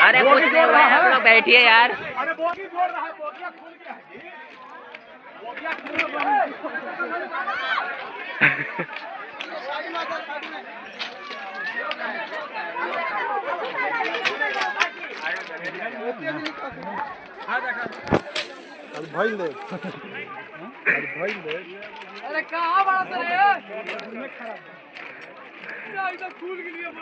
अरे कुछ देर भाई आप लोग बैठिए यार। अरे कहाँ बड़ा सर है फूल के लिए